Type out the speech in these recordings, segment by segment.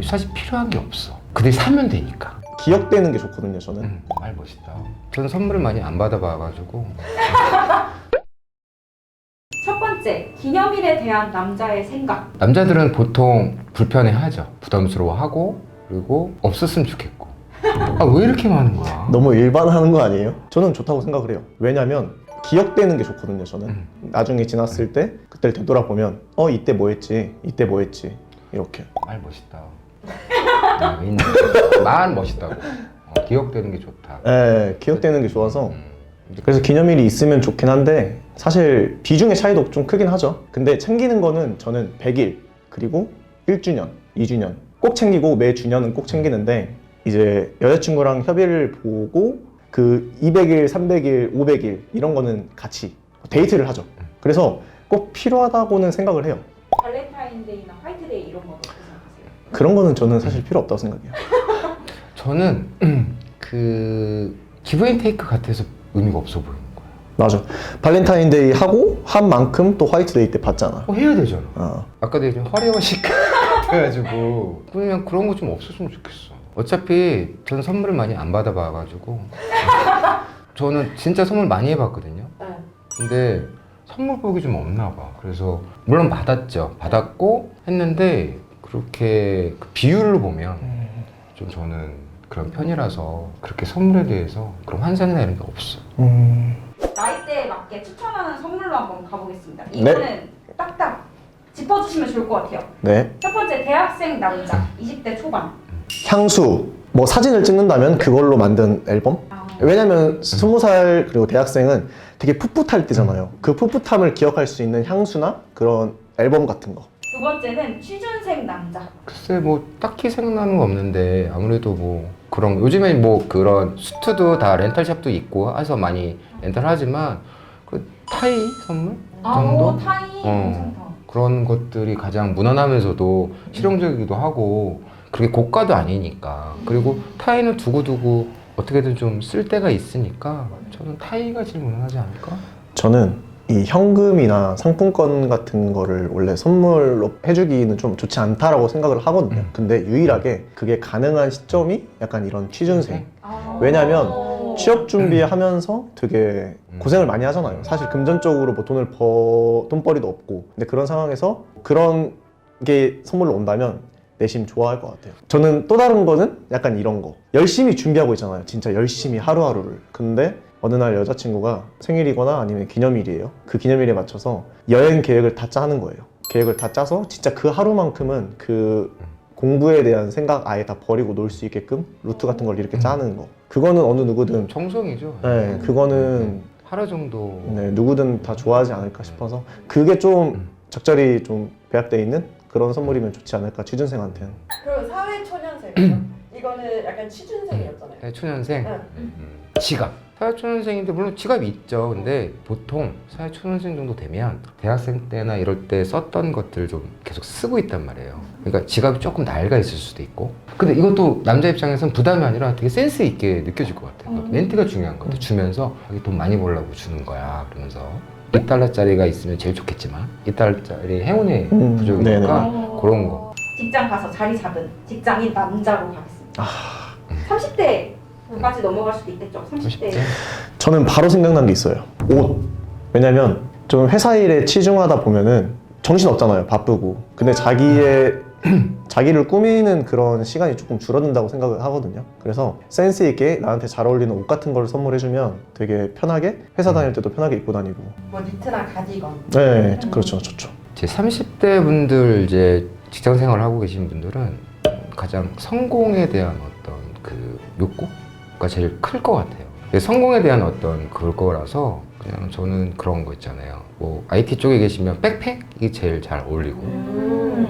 사실 필요한 게 없어. 그들 사면 되니까. 기억되는 게 좋거든요, 저는. 말 멋있다. 저는 선물을 많이 안 받아봐가지고. 첫 번째, 기념일에 대한 남자의 생각. 남자들은 보통 불편해하죠. 부담스러워하고, 그리고 없었으면 좋겠고. 아, 왜 이렇게 많은 거야? 너무 일반화하는 거 아니에요? 저는 좋다고 생각을 해요. 왜냐면 기억되는 게 좋거든요, 저는. 나중에 지났을 때 그때를 되돌아보면 이때 뭐 했지? 이때 뭐 했지? 이렇게. 말 멋있다. 말 멋있다고. 기억되는 게 좋다. 네, 기억되는 게 좋아서. 그래서 기념일이 있으면 좋긴 한데 사실 비중의 차이도 좀 크긴 하죠. 근데 챙기는 거는 저는 100일 그리고 1주년, 2주년 꼭 챙기고 매 주년은 꼭 챙기는데 이제 여자친구랑 협의를 보고 그 200일, 300일, 500일 이런 거는 같이 데이트를 하죠. 그래서 꼭 필요하다고는 생각을 해요. 발렌타인데이나 화이트데이 이런 거 어떻게 생각하세요? 그런 거는 저는 사실 필요 없다고 생각해요. 저는 그 기브앤테이크 같아서 의미가 없어 보이는 거야. 맞아. 발렌타인데이 하고 한 만큼 또 화이트데이 때 받잖아. 해야 되잖아. 아까도 얘기했지만 화려하시까 돼가지고 그냥 그런 거 좀 없었으면 좋겠어. 어차피 저는 선물을 많이 안 받아봐가지고 저는 진짜 선물 많이 해봤거든요. 근데 선물 복이 좀 없나 봐. 그래서 물론 받았고 했는데 그렇게 그 비율로 보면 좀 저는 그런 편이라서 그렇게 선물에 대해서 그런 환상이나 이런 게 없어. 나이대에 맞게 추천하는 선물로 한번 가보겠습니다. 이거는 딱딱 짚어주시면 좋을 것 같아요. 네. 첫 번째, 대학생 남자, 20대 초반. 향수, 뭐 사진을 찍는다면 그걸로 만든 앨범? 왜냐면 20살 그리고 대학생은 되게 풋풋할 때잖아요. 그 풋풋함을 기억할 수 있는 향수나 그런 앨범 같은 거. 두 번째는 취준생 남자. 글쎄 뭐 딱히 생각나는 거 없는데 아무래도 뭐 그런 요즘에 뭐 그런 수트도 다 렌탈샵도 있고 해서 많이 렌탈하지만 그 타이 선물 정도? 타이 괜찮다. 그런 것들이 가장 무난하면서도 실용적이기도 하고 그렇게 고가도 아니니까. 그리고 타이는 두고두고 어떻게든 좀 쓸 때가 있으니까 저는 타이가 제일 무난하지 않을까? 저는 이 현금이나 상품권 같은 거를 원래 선물로 해주기는 좀 좋지 않다라고 생각을 하거든요. 근데 유일하게 그게 가능한 시점이 약간 이런 취준생. 왜냐면 취업 준비하면서 되게 고생을 많이 하잖아요. 사실 금전적으로 뭐 돈벌이도 없고. 근데 그런 상황에서 그런 게 선물로 온다면 내심 좋아할 것 같아요. 저는 또 다른 거는 약간 이런 거. 열심히 준비하고 있잖아요. 진짜 열심히 하루하루를. 근데 어느 날 여자친구가 생일이거나 아니면 기념일이에요. 그 기념일에 맞춰서 여행 계획을 다 짜는 거예요. 계획을 다 짜서 진짜 그 하루만큼은 그 공부에 대한 생각 아예 다 버리고 놀 수 있게끔 루트 같은 걸 이렇게 짜는 거. 그거는 어느 누구든 정성이죠. 네, 그거는 하루 정도. 네, 누구든 다 좋아하지 않을까 싶어서 그게 좀 적절히 좀 배합되어 있는 그런 선물이면 좋지 않을까 취준생한테는. 그리고 사회초년생이죠? 이거는 약간 취준생이었잖아요. 사회초년생. 응. 지갑. 사회초년생인데 물론 지갑이 있죠. 근데 보통 사회초년생 정도 되면 대학생 때나 이럴 때 썼던 것들 좀 계속 쓰고 있단 말이에요. 그러니까 지갑이 조금 낡아 있을 수도 있고. 근데 이것도 남자 입장에서는 부담이 아니라 되게 센스 있게 느껴질 것 같아요. 그러니까 멘트가 중요한 것 같아요. 주면서 자기 돈 많이 벌려고 주는 거야. 그러면서 2달러짜리가 있으면 제일 좋겠지만 2달러짜리 행운의 부족이니까 그런 거. 직장 가서 자리 잡은 직장인 남자로 가겠습니다. 30대까지 넘어갈 수도 있겠죠. 30대. 저는 바로 생각난 게 있어요. 옷. 왜냐면 좀 회사 일에 치중하다 보면은 정신 없잖아요. 바쁘고. 근데 자기를 꾸미는 그런 시간이 조금 줄어든다고 생각을 하거든요. 그래서 센스 있게 나한테 잘 어울리는 옷 같은 걸 선물해주면 되게 편하게 회사 다닐 때도 편하게 입고 다니고. 뭐 니트나 가디건. 네, 그렇죠. 좋죠. 제 30대 분들 이제 직장 생활을 하고 계신 분들은 가장 성공에 대한 어떤 그 욕구가 제일 클 것 같아요. 성공에 대한 어떤 그거라서 그냥 저는 그런 거 있잖아요. 뭐 IT 쪽에 계시면 백팩이 제일 잘 어울리고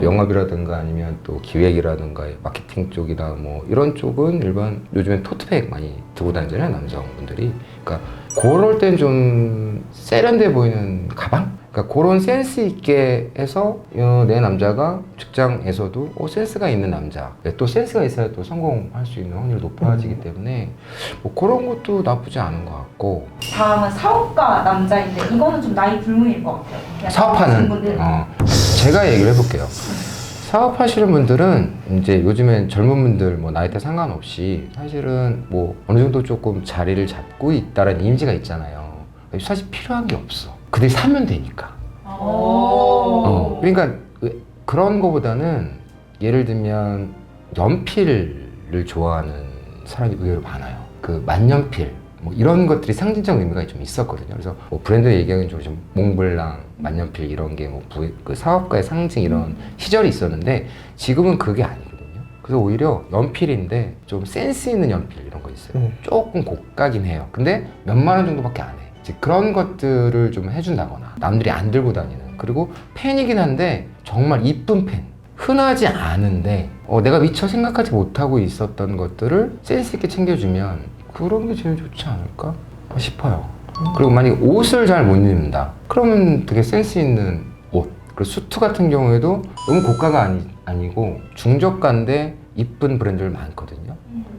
영업이라든가 아니면 또 기획이라든가 마케팅 쪽이나 뭐 이런 쪽은 일반 요즘엔 토트백 많이 들고 다니잖아요, 남성분들이. 그러니까 그럴 땐 좀 세련돼 보이는 가방? 그러니까 그런 센스 있게 해서 내 남자가 직장에서도 센스가 있는 남자. 또 센스가 있어야 또 성공할 수 있는 확률이 높아지기 때문에 뭐 그런 것도 나쁘지 않은 것 같고. 다음은 사업가 남자인데 이거는 좀 나이 불문일 것 같아요. 그냥 사업하는 분들. 제가 얘기를 해볼게요. 사업하시는 분들은 이제 요즘엔 젊은 분들 뭐 나이대 상관없이 사실은 뭐 어느 정도 조금 자리를 잡고 있다는 이미지가 있잖아요. 사실 필요한 게 없어. 그들 사면 되니까. 그러니까 그런 거보다는 예를 들면 연필을 좋아하는 사람이 의외로 많아요. 그 만년필 뭐 이런 것들이 상징적 의미가 좀 있었거든요. 그래서 뭐 브랜드 얘기하기는 좀 몽블랑, 만년필 이런 게 뭐 그 사업가의 상징 이런 시절이 있었는데 지금은 그게 아니거든요. 그래서 오히려 연필인데 좀 센스 있는 연필 이런 거 있어요. 조금 고가긴 해요. 근데 몇만 원 정도밖에 안 해. 이제 그런 것들을 좀 해준다거나 남들이 안 들고 다니는. 그리고 펜이긴 한데 정말 이쁜 펜. 흔하지 않은데 내가 미처 생각하지 못하고 있었던 것들을 센스 있게 챙겨주면 그런 게 제일 좋지 않을까 싶어요. 그리고 만약에 옷을 잘 못 입는다 그러면 되게 센스 있는 옷, 그리고 수트 같은 경우에도 너무 고가가 아니고 중저가인데 이쁜 브랜드들 많거든요.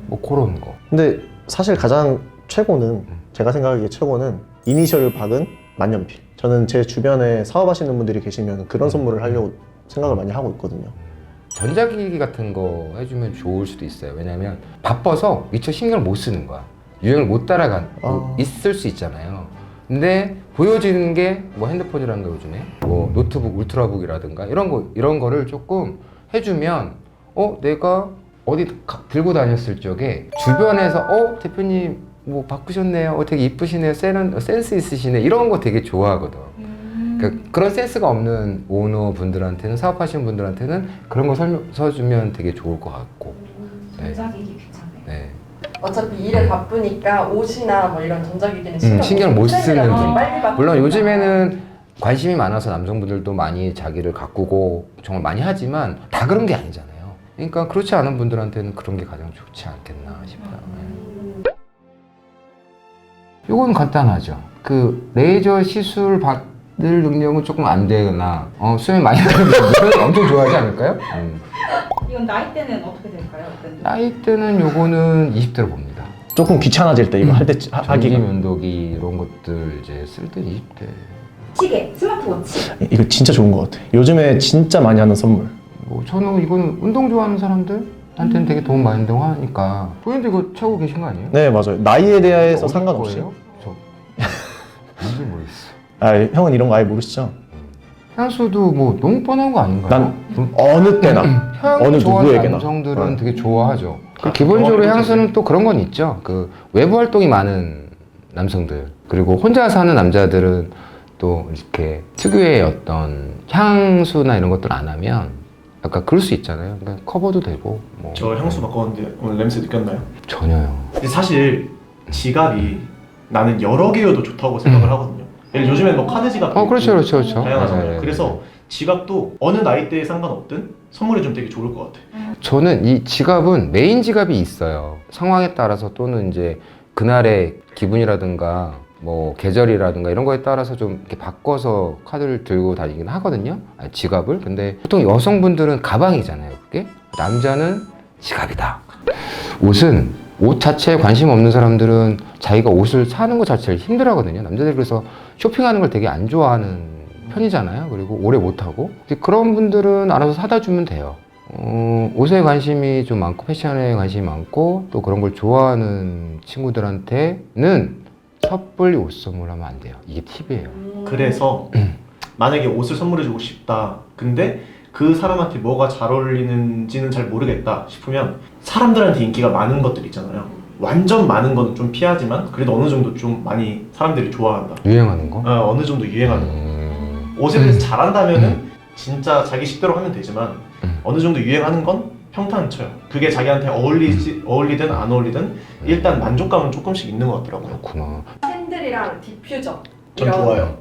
뭐 그런 거. 근데 사실 가장 최고는 제가 생각하기에 최고는 이니셜을 박은 만년필. 저는 제 주변에 사업하시는 분들이 계시면 그런 선물을 하려고 생각을 많이 하고 있거든요. 전자기기 같은 거 해주면 좋을 수도 있어요. 왜냐면 바빠서 미처 신경을 못 쓰는 거야. 유행을 못 따라가고 있을 수 있잖아요. 근데 보여지는 게 뭐 핸드폰이라는 거 요즘에 뭐 노트북, 울트라북이라든가 이런 거를 조금 해주면 내가 어디 들고 다녔을 적에 주변에서 대표님 뭐 바꾸셨네요. 되게 이쁘시네요. 센스 있으시네. 이런 거 되게 좋아하거든. 그러니까 그런 센스가 없는 오너 분들한테는, 사업하시는 분들한테는 그런 거 써주면 되게 좋을 것 같고. 전자기기 괜찮네. 네. 어차피 일에 바쁘니까 옷이나 뭐 이런 전자기기는 신경을 못 쓰는 분. 빨리 바꾸니까. 물론 요즘에는 관심이 많아서 남성분들도 많이 자기를 가꾸고 정말 많이 하지만 다 그런 게 아니잖아요. 그러니까 그렇지 않은 분들한테는 그런 게 가장 좋지 않겠나 싶어요. 이건 간단하죠. 그 레이저 시술 받을 능력은 조금 안 되거나 수면 많이 하는 분들은 엄청 좋아하지 않을까요? 이건 나이대는 어떻게 될까요? 나이대는 요거는 20대로 봅니다. 조금 귀찮아질 때 이거 할 때 전기 하기가. 면도기 이런 것들 이제 쓸 때 20대. 시계, 스마트워치. 이거 진짜 좋은 것 같아. 요즘에 진짜 많이 하는 선물. 뭐 저는 이거는 운동 좋아하는 사람들한테는 되게 도움 많이 된다고 하니까. 본인도 이거 차고 계신 거 아니에요? 네, 맞아요. 나이에 대해서 어디 상관없이. 거예요? 저 뭔지 모르겠어. 형은 이런 거 아예 모르시죠? 향수도 뭐 너무 뻔한 거 아닌가요? 난 어느 때나 향 어느 좋아하는 누구에게나. 남성들은 되게 좋아하죠. 그 기본적으로 경험이 향수는 또 그런 건 있죠. 그 외부 활동이 많은 남성들, 그리고 혼자 사는 남자들은 또 이렇게 특유의 어떤 향수나 이런 것들 안 하면 약간 그럴 수 있잖아요. 그러니까 커버도 되고 뭐. 저 향수 바꿨는데 오늘 냄새 느꼈나요? 전혀요. 근데 사실 지갑이 나는 여러 개여도 좋다고 생각을 하거든요. 예를 요즘엔 뭐 카드 지갑 그렇죠. 다양하잖아요. 네. 그래서 지갑도 어느 나이대에 상관없든 선물이 좀 되게 좋을 것 같아. 저는 이 지갑은 메인 지갑이 있어요. 상황에 따라서 또는 이제 그날의 기분이라든가 뭐 계절이라든가 이런 거에 따라서 좀 이렇게 바꿔서 카드를 들고 다니긴 하거든요. 지갑을. 근데 보통 여성분들은 가방이잖아요. 그게 남자는 지갑이다. 옷 자체에 관심 없는 사람들은 자기가 옷을 사는 것 자체를 힘들어하거든요. 남자들이 그래서 쇼핑하는 걸 되게 안 좋아하는 편이잖아요. 그리고 오래 못하고. 그런 분들은 알아서 사다 주면 돼요. 옷에 관심이 좀 많고 패션에 관심이 많고 또 그런 걸 좋아하는 친구들한테는 섣불리 옷 선물하면 안 돼요. 이게 팁이에요. 그래서 만약에 옷을 선물해주고 싶다. 근데 그 사람한테 뭐가 잘 어울리는지는 잘 모르겠다 싶으면 사람들한테 인기가 많은 것들 있잖아요. 완전 많은 건 좀 피하지만 그래도 어느 정도 좀 많이 사람들이 좋아한다. 유행하는 거? 어느 정도 유행하는 거. 옷에 대해서 잘한다면은 진짜 자기 식대로 하면 되지만 어느 정도 유행하는 건 평탄 쳐요. 그게 자기한테 어울리든 안 어울리든 일단 만족감은 조금씩 있는 것 같더라고요. 그렇구나. 캔들이랑 디퓨저. 전 이런- 좋아요.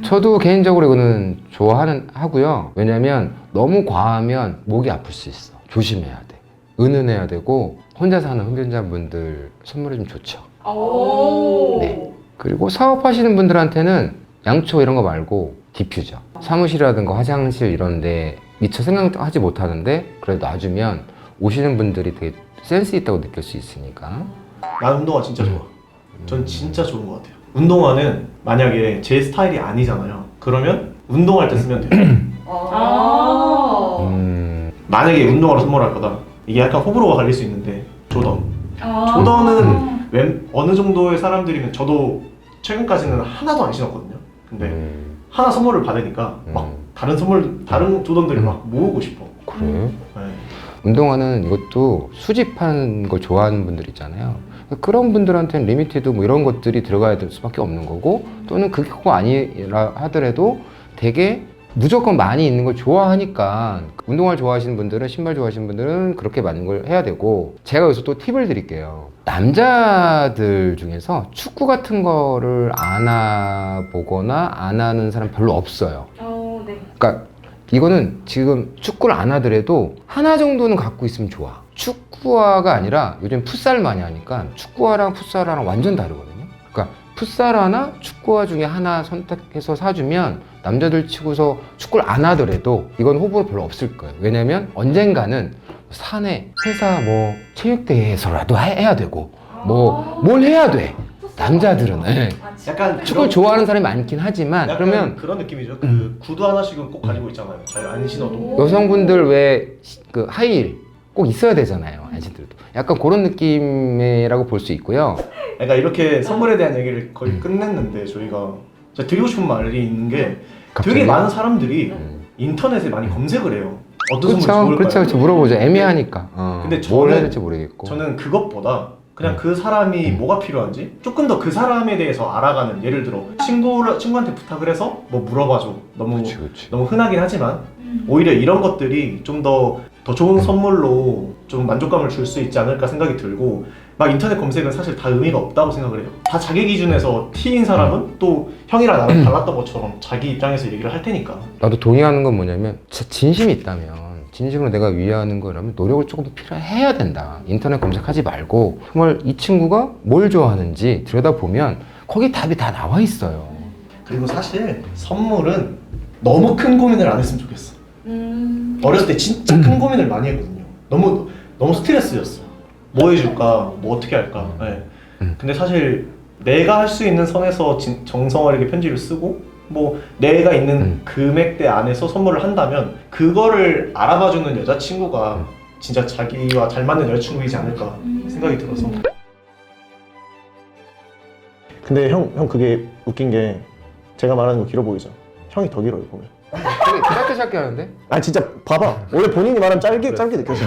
저도 개인적으로 이거는 하고요. 왜냐면 너무 과하면 목이 아플 수 있어. 조심해야 돼. 은은해야 되고 혼자 사는 흡연자분들 선물해주면 좋죠. 오. 네. 그리고 사업하시는 분들한테는 양초 이런 거 말고 디퓨저. 사무실이라든가 화장실 이런 데 미처 생각하지 못하는데 그래도 놔주면 오시는 분들이 되게 센스 있다고 느낄 수 있으니까. 난 운동화 진짜 좋아. 전 진짜 좋은 것 같아요. 운동화는 만약에 제 스타일이 아니잖아요. 그러면 운동할 때 쓰면 돼요. 만약에 운동화를 선물할 거다. 이게 약간 호불호가 갈릴 수 있는데 조던. 조던은 어느 정도의 사람들이면 저도 최근까지는 하나도 안 신었거든요. 근데 하나 선물을 받으니까 막 다른 조던들을 막 모으고 싶어. 그래? 네. 운동화는 이것도 수집하는 걸 좋아하는 분들 있잖아요. 그런 분들한테는 리미티드 뭐 이런 것들이 들어가야 될 수밖에 없는 거고, 또는 그게 꼭 아니라 하더라도 되게 무조건 많이 있는 걸 좋아하니까, 운동화를 좋아하시는 분들은, 신발 좋아하시는 분들은 그렇게 맞는 걸 해야 되고, 제가 여기서 또 팁을 드릴게요. 남자들 중에서 축구 같은 거를 안 해보거나 안 하는 사람 별로 없어요. 네. 그러니까 이거는 지금 축구를 안 하더라도 하나 정도는 갖고 있으면 좋아. 축구화가 아니라 요즘 풋살 많이 하니까 축구화랑 풋살화랑 완전 다르거든요. 그러니까 풋살화나 축구화 중에 하나 선택해서 사주면 남자들 치고서 축구를 안 하더라도 이건 호불호 별로 없을 거예요. 왜냐면 언젠가는 사내, 회사 뭐 체육대회에서라도 해야 되고 뭐 뭘 해야 돼. 남자들은. 네. 약간 축구를 좋아하는 사람이 많긴 하지만, 약간 그러면 그런 느낌이죠. 그 구두 하나씩은 꼭 가지고 있잖아요. 잘 안 신어도. 여성분들 왜 그 하이힐 꼭 있어야 되잖아요. 아저씨들도 약간 그런 느낌이라고 볼 수 있고요. 그러니까 이렇게 선물에 대한 얘기를 거의 끝냈는데 저희가 제가 드리고 싶은 말이 있는 게 갑자기? 되게 많은 사람들이 인터넷에 많이 검색을 해요. 어떤 선물이 그렇죠, 좋을까요? 그렇죠. 물어보죠. 애매하니까. 근데 뭘 해야 저는- 될지 모르겠고. 저는 그것보다 그냥 그 사람이 뭐가 필요한지 조금 더 그 사람에 대해서 알아가는, 예를 들어 친구한테 부탁을 해서 뭐 물어봐줘. 그치. 너무 흔하긴 하지만 오히려 이런 것들이 좀 더 좋은 선물로 좀 만족감을 줄 수 있지 않을까 생각이 들고, 막 인터넷 검색은 사실 다 의미가 없다고 생각을 해요. 다 자기 기준에서 T인 사람은 또 형이랑 나랑 달랐던 것처럼 자기 입장에서 얘기를 할 테니까. 나도 동의하는 건 뭐냐면, 진짜 진심이 있다면, 진심으로 내가 위하는 거라면 노력을 조금 필요해야 된다. 인터넷 검색하지 말고 정말 이 친구가 뭘 좋아하는지 들여다보면 거기 답이 다 나와 있어요. 그리고 사실 선물은 너무 큰 고민을 안 했으면 좋겠어. 어렸을 때 진짜 큰 고민을 많이 했거든요. 너무 스트레스였어. 뭐 해줄까? 뭐 어떻게 할까? 네. 근데 사실 내가 할 수 있는 선에서 정성어리게 편지를 쓰고, 뭐 내가 있는 금액대 안에서 선물을 한다면 그거를 알아봐주는 여자친구가 진짜 자기와 잘 맞는 여자친구이지 않을까 생각이 들어서. 근데 형 그게 웃긴 게 제가 말하는 거 길어 보이죠? 형이 더 길어요 보면. 되게 짧게 하는데? 아 진짜 봐봐. 원래 본인이 말하면 짧게 느껴져.